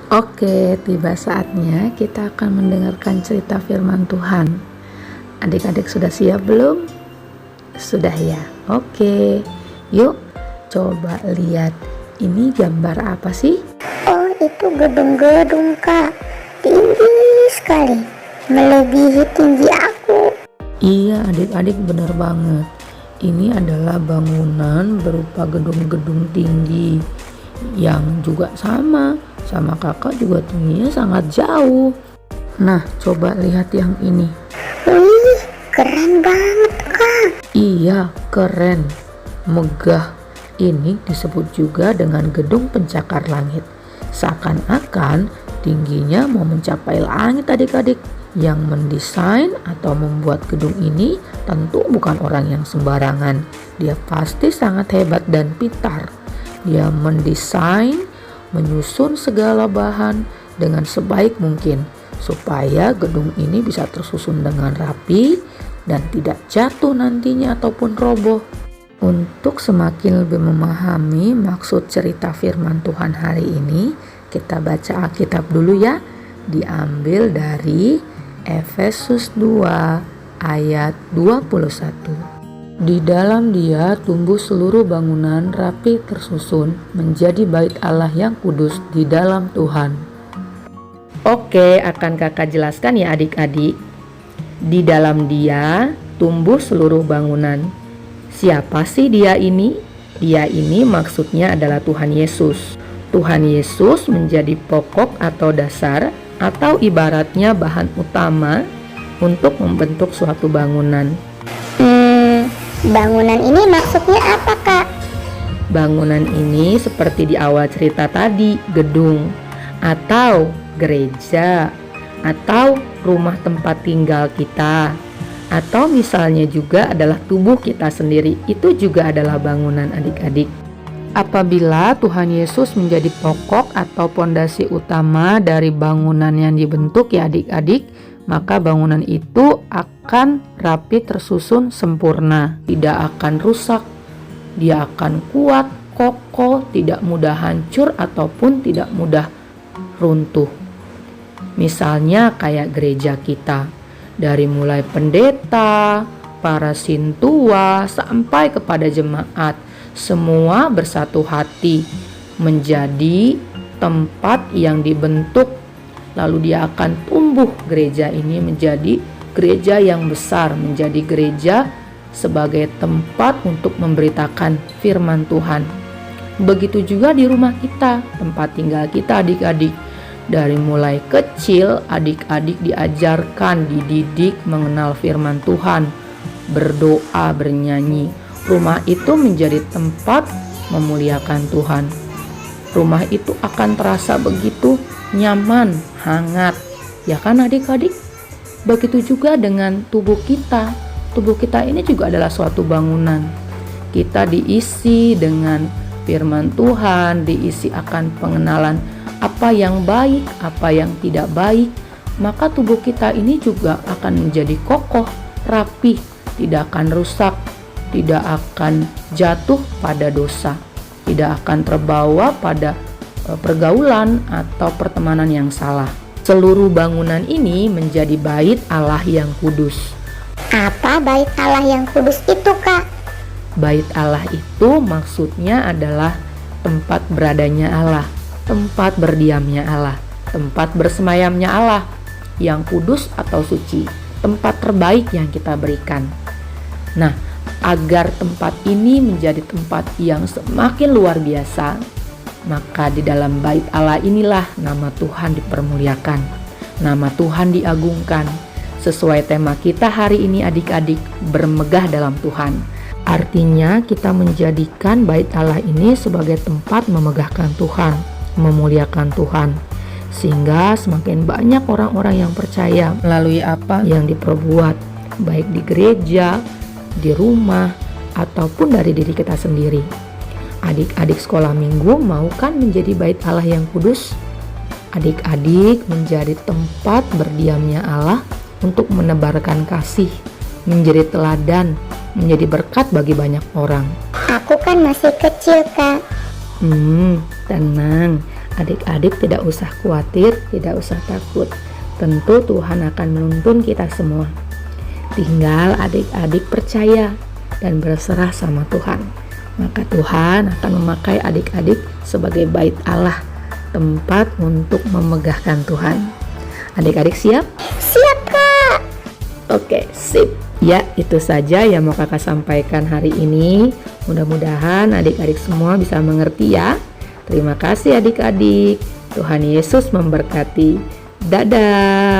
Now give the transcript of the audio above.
Oke, tiba saatnya kita akan mendengarkan cerita firman Tuhan. Adik-adik sudah siap belum? Sudah ya? Oke, yuk coba lihat. Ini gambar apa sih? Oh, itu gedung-gedung, Kak. Tinggi sekali, melebihi tinggi aku. Iya adik-adik, benar banget. Ini adalah bangunan berupa gedung-gedung tinggi yang juga sama kakak, juga tingginya sangat jauh. Nah, coba lihat yang ini. Wih, keren banget, Kak. Iya, keren, megah. Ini disebut juga dengan gedung pencakar langit. Seakan-akan tingginya mau mencapai langit adik-adik. Yang mendesain atau membuat gedung ini tentu bukan orang yang sembarangan. Dia pasti sangat hebat dan pintar. Dia mendesain, menyusun segala bahan dengan sebaik mungkin supaya gedung ini bisa tersusun dengan rapi dan tidak jatuh nantinya ataupun roboh. Untuk semakin lebih memahami maksud cerita firman Tuhan hari ini, kita baca Alkitab dulu ya. Diambil dari Efesus 2 ayat 21. Di dalam Dia tumbuh seluruh bangunan rapi tersusun menjadi bait Allah yang kudus di dalam Tuhan. Oke, akan kakak jelaskan ya adik-adik. Di dalam Dia tumbuh seluruh bangunan. Siapa sih Dia ini? Dia ini maksudnya adalah Tuhan Yesus. Tuhan Yesus menjadi pokok atau dasar atau ibaratnya bahan utama untuk membentuk suatu bangunan. Bangunan ini maksudnya apa, Kak? Bangunan ini seperti di awal cerita tadi, gedung atau gereja atau rumah tempat tinggal kita, atau misalnya juga adalah tubuh kita sendiri. Itu juga adalah bangunan adik-adik. Apabila Tuhan Yesus menjadi pokok atau pondasi utama dari bangunan yang dibentuk ya adik-adik, maka bangunan itu akan rapi tersusun sempurna, tidak akan rusak, dia akan kuat, kokoh, tidak mudah hancur ataupun tidak mudah runtuh. Misalnya kayak gereja kita, dari mulai pendeta, para sintua, sampai kepada jemaat, semua bersatu hati menjadi tempat yang dibentuk, lalu dia akan tumbuh. Gereja ini menjadi gereja yang besar, menjadi gereja sebagai tempat untuk memberitakan firman Tuhan. Begitu juga di rumah kita, tempat tinggal kita adik-adik. Dari mulai kecil adik-adik diajarkan, dididik mengenal firman Tuhan, berdoa, bernyanyi. Rumah itu menjadi tempat memuliakan Tuhan. Rumah itu akan terasa begitu nyaman, hangat. Ya kan adik-adik? Begitu juga dengan tubuh kita. Tubuh kita ini juga adalah suatu bangunan. Kita diisi dengan firman Tuhan, diisi akan pengenalan apa yang baik, apa yang tidak baik. Maka tubuh kita ini juga akan menjadi kokoh, rapi, tidak akan rusak, tidak akan jatuh pada dosa, tidak akan terbawa pada pergaulan atau pertemanan yang salah. Seluruh bangunan ini menjadi bait Allah yang kudus. Apa bait Allah yang kudus itu, Kak? Bait Allah itu maksudnya adalah tempat beradanya Allah, tempat berdiamnya Allah, tempat bersemayamnya Allah yang kudus atau suci, tempat terbaik yang kita berikan. Nah, agar tempat ini menjadi tempat yang semakin luar biasa, maka di dalam bait Allah inilah nama Tuhan dipermuliakan, nama Tuhan diagungkan. Sesuai tema kita hari ini adik-adik, bermegah dalam Tuhan. Artinya kita menjadikan bait Allah ini sebagai tempat memegahkan Tuhan, memuliakan Tuhan, sehingga semakin banyak orang-orang yang percaya melalui apa yang diperbuat, baik di gereja, di rumah, ataupun dari diri kita sendiri. Adik-adik sekolah minggu mau kan menjadi bait Allah yang kudus? Adik-adik menjadi tempat berdiamnya Allah untuk menebarkan kasih, menjadi teladan, menjadi berkat bagi banyak orang. Aku kan masih kecil, Kak. Tenang, Adik-adik tidak usah khawatir, tidak usah takut. Tentu Tuhan akan menuntun kita semua. Tinggal adik-adik percaya dan berserah sama Tuhan. Maka Tuhan akan memakai adik-adik sebagai bait Allah, tempat untuk memegahkan Tuhan. Adik-adik siap? Siap, Kak. Oke, sip. Ya, itu saja yang mau kakak sampaikan hari ini. Mudah-mudahan adik-adik semua bisa mengerti ya. Terima kasih adik-adik. Tuhan Yesus memberkati. Dadah.